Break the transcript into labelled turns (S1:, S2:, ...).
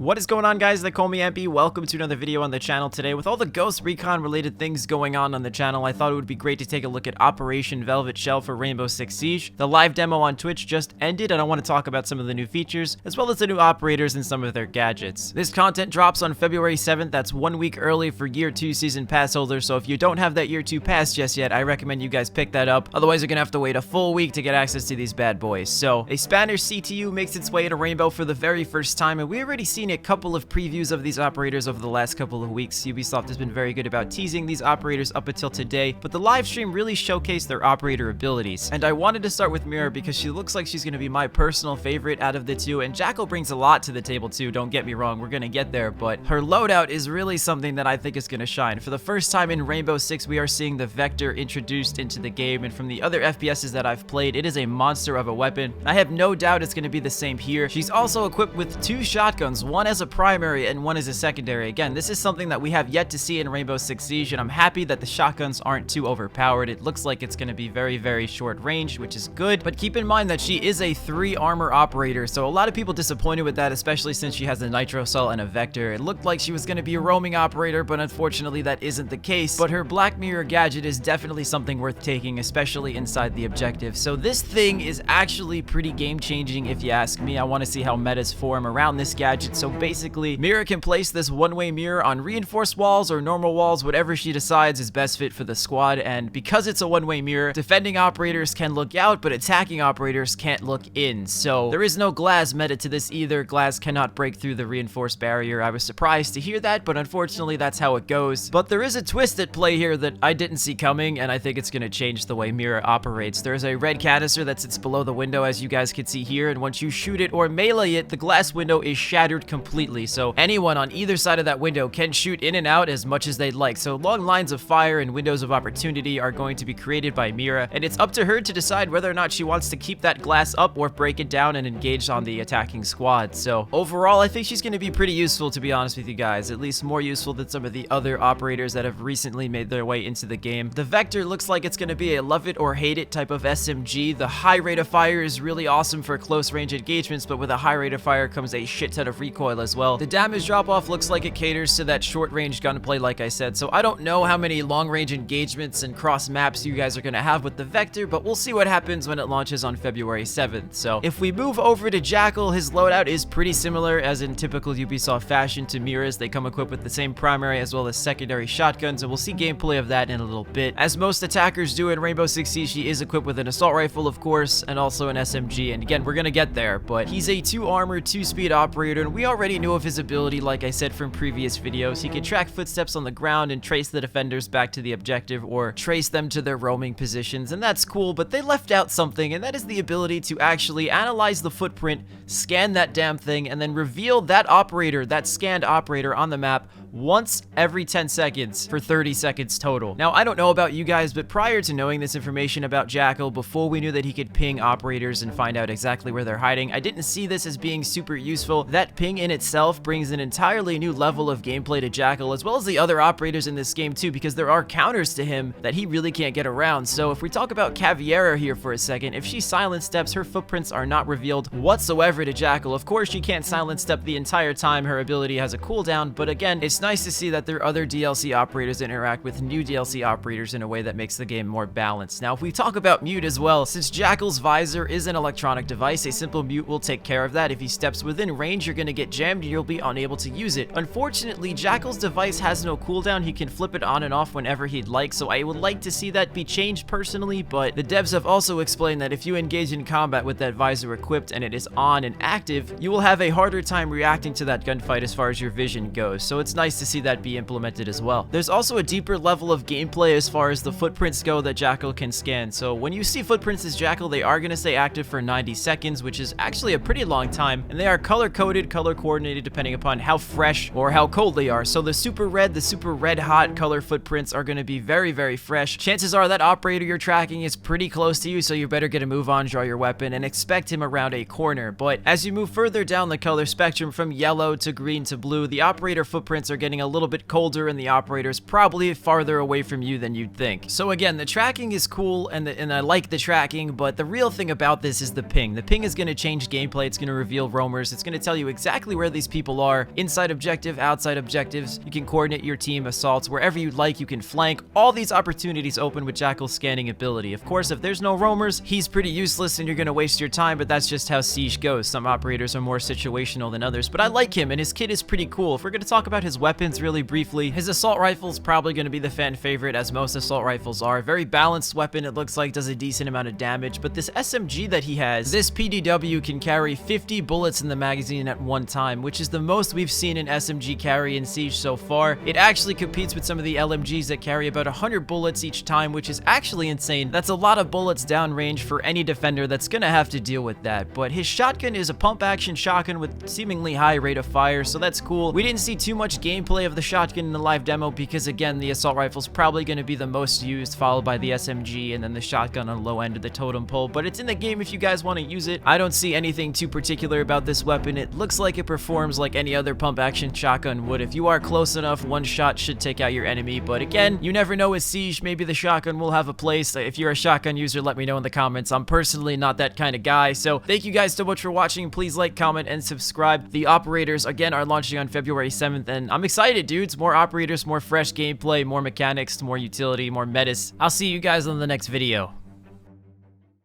S1: What is going on, guys? They call me MP. Welcome to another video on the channel today. With all the Ghost Recon related things going on the channel, I thought it would be great to take a look at Operation Velvet Shell for Rainbow Six Siege. The live demo on Twitch just ended, and I want to talk about some of the new features, as well as the new operators and some of their gadgets. This content drops on February 7th. That's 1 week early for Year 2 Season Pass holders, so if you don't have that Year 2 Pass just yet, I recommend you guys pick that up. Otherwise, you're gonna have to wait a full week to get access to these bad boys. So, a Spanish CTU makes its way to Rainbow for the very first time, and we already seen a couple of previews of these operators over the last couple of weeks. Ubisoft has been very good about teasing these operators up until today, but the live stream really showcased their operator abilities. And I wanted to start with Mira because she looks like she's going to be my personal favorite out of the two, and Jackal brings a lot to the table too, don't get me wrong, we're going to get there, but her loadout is really something that I think is going to shine. For the first time in Rainbow Six, we are seeing the Vector introduced into the game, and from the other FPSs that I've played, it is a monster of a weapon. I have no doubt it's going to be the same here. She's also equipped with 2 shotguns, one as a primary and one as a secondary. Again, this is something that we have yet to see in Rainbow Six Siege, and I'm happy that the shotguns aren't too overpowered. It looks like it's going to be very, very short range, which is good, but keep in mind that she is a 3 armor operator, so a lot of people disappointed with that, especially since she has a nitro cell and a Vector. It looked like she was going to be a roaming operator, but unfortunately that isn't the case. But her Black Mirror gadget is definitely something worth taking, especially inside the objective. So this thing is actually pretty game-changing if you ask me. I want to see how metas form around this gadget. So basically, Mira can place this one-way mirror on reinforced walls or normal walls, whatever she decides is best fit for the squad, and because it's a one-way mirror, defending operators can look out, but attacking operators can't look in. So there is no glass meta to this either. Glass cannot break through the reinforced barrier. I was surprised to hear that, but unfortunately that's how it goes. But there is a twist at play here that I didn't see coming, and I think it's going to change the way Mira operates. There's a red canister that sits below the window, as you guys can see here, and once you shoot it or melee it, the glass window is shattered completely. So anyone on either side of that window can shoot in and out as much as they'd like. So long lines of fire and windows of opportunity are going to be created by Mira, and it's up to her to decide whether or not she wants to keep that glass up or break it down and engage on the attacking squad. So overall, I think she's going to be pretty useful, to be honest with you guys, at least more useful than some of the other operators that have recently made their way into the game. The Vector looks like it's going to be a love it or hate it type of SMG. The high rate of fire is really awesome for close range engagements, but with a high rate of fire comes a shit ton of recoil as well. The damage drop off looks like it caters to that short range gunplay, like I said, so I don't know how many long range engagements and cross maps you guys are going to have with the Vector, but we'll see what happens when it launches on February 7th. So if we move over to Jackal, his loadout is pretty similar as in typical Ubisoft fashion to Mira's. They come equipped with the same primary as well as secondary shotguns, and we'll see gameplay of that in a little bit. As most attackers do in Rainbow Six Siege, he is equipped with an assault rifle, of course, and also an SMG, and again, we're going to get there, but he's a 2 armor, 2 speed operator, and we already knew of his ability, like I said from previous videos. He can track footsteps on the ground and trace the defenders back to the objective or trace them to their roaming positions, and that's cool, but they left out something, and that is the ability to actually analyze the footprint, scan that damn thing, and then reveal that operator, that scanned operator on the map once every 10 seconds for 30 seconds total. Now, I don't know about you guys, but prior to knowing this information about Jackal, before we knew that he could ping operators and find out exactly where they're hiding, I didn't see this as being super useful. That ping in itself brings an entirely new level of gameplay to Jackal, as well as the other operators in this game too, because there are counters to him that he really can't get around. So if we talk about Caviera here for a second, if she silent steps, her footprints are not revealed whatsoever to Jackal. Of course, she can't silent step the entire time. Her ability has a cooldown, but again, it's nice to see that there are other DLC operators that interact with new DLC operators in a way that makes the game more balanced. Now, if we talk about mute as well, since Jackal's visor is an electronic device, a simple mute will take care of that. If he steps within range, you're going to get jammed and you'll be unable to use it. Unfortunately, Jackal's device has no cooldown. He can flip it on and off whenever he'd like, so I would like to see that be changed personally, but the devs have also explained that if you engage in combat with that visor equipped and it is on and active, you will have a harder time reacting to that gunfight as far as your vision goes, so it's nice to see that be implemented as well. There's also a deeper level of gameplay as far as the footprints go that Jackal can scan. So when you see footprints as Jackal, they are going to stay active for 90 seconds, which is actually a pretty long time, and they are color-coded, color-coordinated depending upon how fresh or how cold they are. So the super red hot color footprints are going to be very, very fresh. Chances are that operator you're tracking is pretty close to you, so you better get a move on, draw your weapon, and expect him around a corner. But as you move further down the color spectrum from yellow to green to blue, the operator footprints are getting a little bit colder and the operator's probably farther away from you than you'd think. So again, the tracking is cool and I like the tracking, but the real thing about this is the ping. The ping is going to change gameplay. It's going to reveal roamers. It's going to tell you exactly where these people are. Inside objective, outside objectives. You can coordinate your team assaults wherever you'd like. You can flank. All these opportunities open with Jackal's scanning ability. Of course, if there's no roamers, he's pretty useless and you're going to waste your time, but that's just how Siege goes. Some operators are more situational than others, but I like him and his kit is pretty cool. If we're going to talk about his weapons really briefly, his assault rifle is probably going to be the fan favorite, as most assault rifles are. Very balanced weapon. It looks like does a decent amount of damage, but this SMG that he has, this PDW can carry 50 bullets in the magazine at one time, which is the most we've seen an SMG carry in Siege so far. It actually competes with some of the LMGs that carry about 100 bullets each time, which is actually insane. That's a lot of bullets downrange for any defender that's gonna have to deal with that. But his shotgun is a pump action shotgun with seemingly high rate of fire, so that's cool. We didn't see too much gameplay of the shotgun in the live demo because again, the assault rifle is probably going to be the most used, followed by the SMG and then the shotgun on the low end of the totem pole, but it's in the game if you guys want to use it. I don't see anything too particular about this weapon. It looks like it performs like any other pump action shotgun would. If you are close enough, one shot should take out your enemy, but again, you never know with Siege. Maybe the shotgun will have a place. If you're a shotgun user, let me know in the comments. I'm personally not that kind of guy, so thank you guys so much for watching. Please like, comment, and subscribe. The operators, again, are launching on February 7th, and I'm excited, dudes. More operators, more fresh gameplay, more mechanics, more utility, more metas. I'll see you guys on the next video.